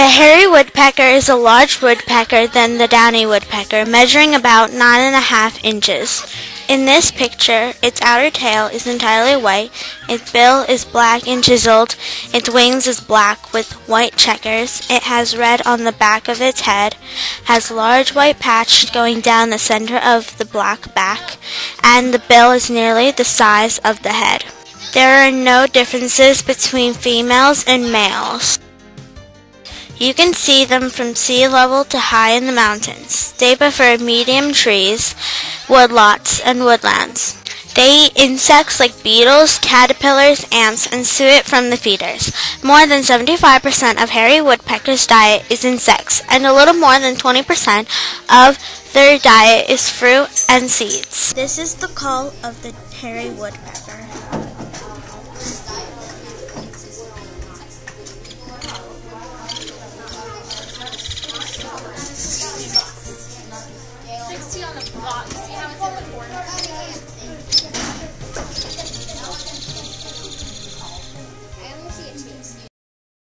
The hairy woodpecker is a larger woodpecker than the downy woodpecker, measuring about 9.5 inches. In this picture, its outer tail is entirely white, its bill is black and chiseled, its wings is black with white checkers, it has red on the back of its head, has large white patch going down the center of the black back, and the bill is nearly the size of the head. There are no differences between females and males. You can see them from sea level to high in the mountains. They prefer medium trees, woodlots, and woodlands. They eat insects like beetles, caterpillars, ants, and suet from the feeders. More than 75% of hairy woodpeckers' diet is insects, and a little more than 20% of their diet is fruit and seeds. This is the call of the hairy woodpecker.